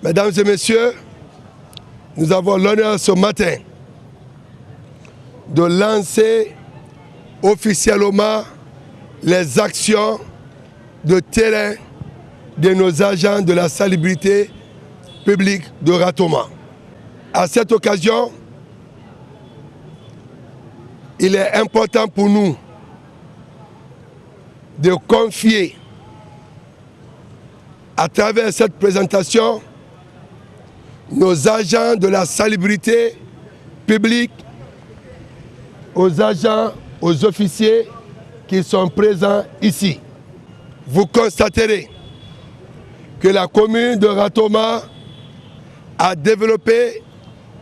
Mesdames et messieurs, nous avons l'honneur ce matin de lancer officiellement les actions de terrain de nos agents de la salubrité publique de Ratoma. À cette occasion, il est important pour nous de confier à travers cette présentation nos agents de la salubrité publique aux agents, aux officiers qui sont présents ici. Vous constaterez que la commune de Ratoma a développé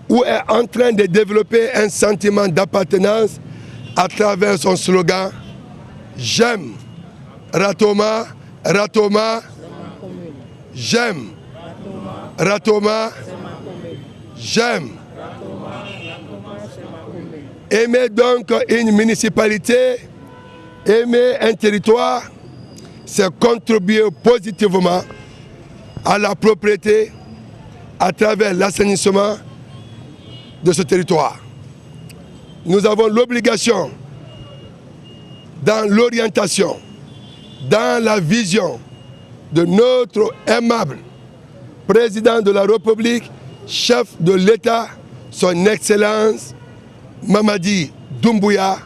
ou est en train de développer un sentiment d'appartenance à travers son slogan « J'aime Ratoma, Ratoma, j'aime Ratoma, j'aime ». Aimer donc une municipalité, aimer un territoire, c'est contribuer positivement à la propriété à travers l'assainissement de ce territoire. Nous avons l'obligation, dans l'orientation, dans la vision de notre aimable président de la République, chef de l'État, son Excellence Mamadi Doumbouya,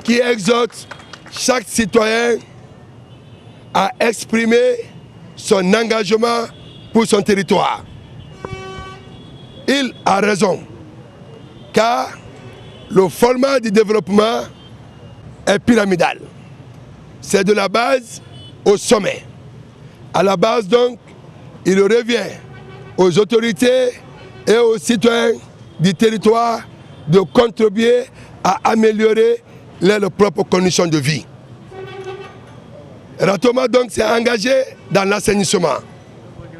qui exhorte chaque citoyen à exprimer son engagement pour son territoire. Il a raison, car le format du développement est pyramidal. C'est de la base au sommet. À la base donc, il revient aux autorités et aux citoyens du territoire de contribuer à améliorer leurs propres conditions de vie. Ratoma donc s'est engagé dans l'assainissement.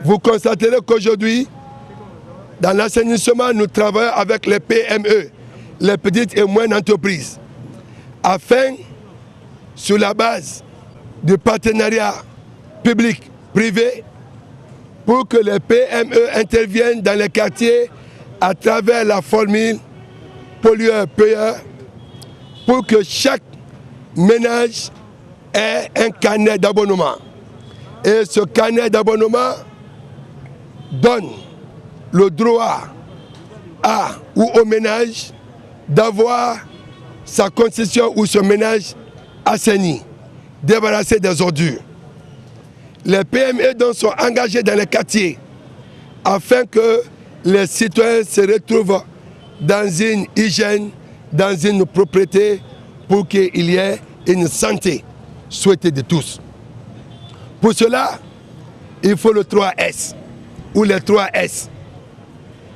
Vous constaterez qu'aujourd'hui, dans l'assainissement, nous travaillons avec les PME, les petites et moyennes entreprises, afin, sur la base du partenariat public-privé, pour que les PME interviennent dans les quartiers à travers la formule pollueur-payeur, pour que chaque ménage ait un carnet d'abonnement. Et ce carnet d'abonnement donne le droit à ou au ménage d'avoir sa concession ou son ménage assaini, débarrassé des ordures. Les PME donc sont engagés dans les quartiers afin que les citoyens se retrouvent dans une hygiène, dans une propriété pour qu'il y ait une santé souhaitée de tous. Pour cela, il faut le 3S ou les 3S.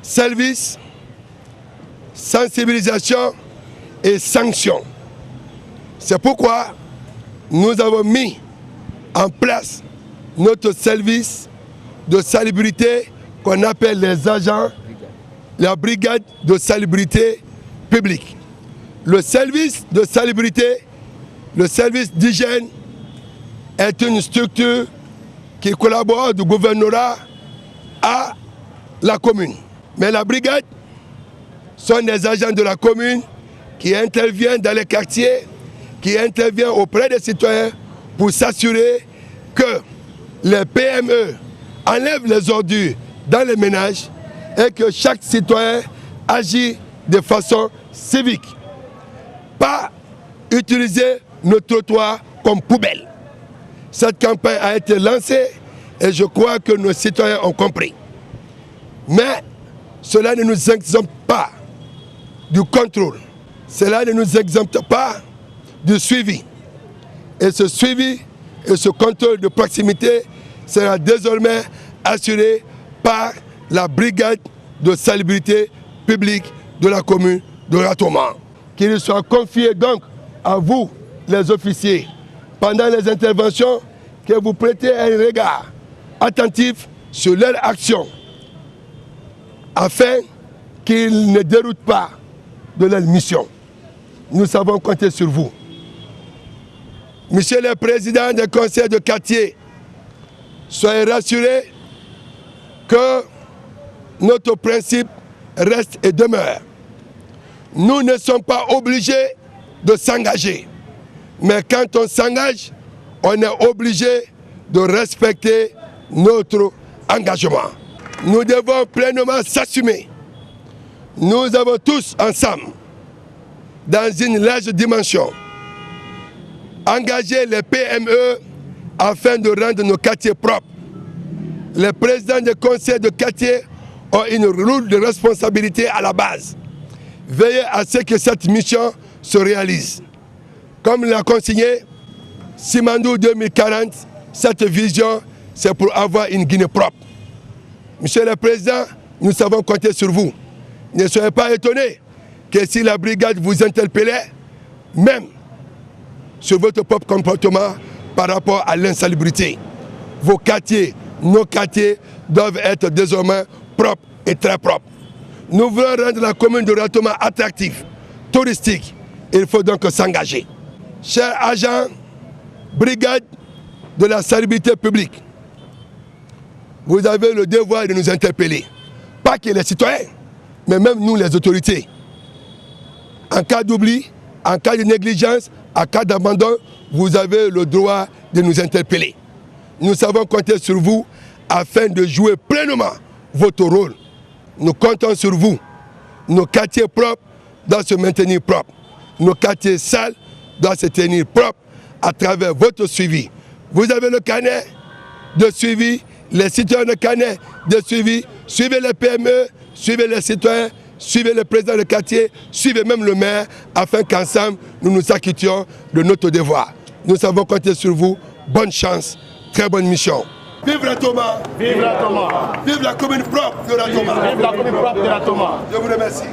Service, sensibilisation et sanction. C'est pourquoi nous avons mis en place notre service de salubrité qu'on appelle les agents, la brigade de salubrité publique. Le service de salubrité, le service d'hygiène est une structure qui collabore du gouvernorat à la commune. Mais la brigade sont des agents de la commune qui interviennent dans les quartiers, qui interviennent auprès des citoyens pour s'assurer que les PME enlèvent les ordures dans les ménages et que chaque citoyen agit de façon civique. Pas utiliser nos trottoirs comme poubelle. Cette campagne a été lancée et je crois que nos citoyens ont compris. Mais cela ne nous exempte pas du contrôle. Cela ne nous exempte pas du suivi. Et ce suivi et ce contrôle de proximité sera désormais assuré par la brigade de salubrité publique de la commune de Ratoma. Qu'il soit confié donc à vous, les officiers, pendant les interventions, que vous prêtez un regard attentif sur leur action, afin qu'ils ne déroutent pas de leur mission. Nous savons compter sur vous. Monsieur le Président des conseils de quartier, soyez rassurés que notre principe reste et demeure. Nous ne sommes pas obligés de s'engager. Mais quand on s'engage, on est obligé de respecter notre engagement. Nous devons pleinement s'assumer. Nous avons tous ensemble, dans une large dimension, engagé les PME afin de rendre nos quartiers propres. Les présidents des conseils de quartier ont une lourde responsabilité à la base. Veillez à ce que cette mission se réalise. Comme l'a consigné Simandou 2040, cette vision, c'est pour avoir une Guinée propre. Monsieur le Président, nous savons compter sur vous. Ne soyez pas étonnés que si la brigade vous interpellait, même sur votre propre comportement par rapport à l'insalubrité. Vos quartiers, nos quartiers doivent être désormais propres et très propres. Nous voulons rendre la commune de Ratoma attractive, touristique. Il faut donc s'engager. Chers agents, brigade de la salubrité publique, vous avez le devoir de nous interpeller. Pas que les citoyens, mais même nous les autorités. En cas d'oubli, en cas de négligence, en cas d'abandon, vous avez le droit de nous interpeller. Nous savons compter sur vous afin de jouer pleinement votre rôle. Nous comptons sur vous. Nos quartiers propres doivent se maintenir propres. Nos quartiers sales doivent se tenir propres à travers votre suivi. Vous avez le carnet de suivi, les citoyens le carnet de suivi. Suivez les PME, suivez les citoyens, suivez le président de quartier, suivez même le maire, afin qu'ensemble, nous nous acquittions de notre devoir. Nous savons compter sur vous. Bonne chance, très bonne mission. Vive Ratoma! Vive Ratoma! Vive la commune propre de Ratoma! Vive la commune propre de Ratoma! Je vous remercie.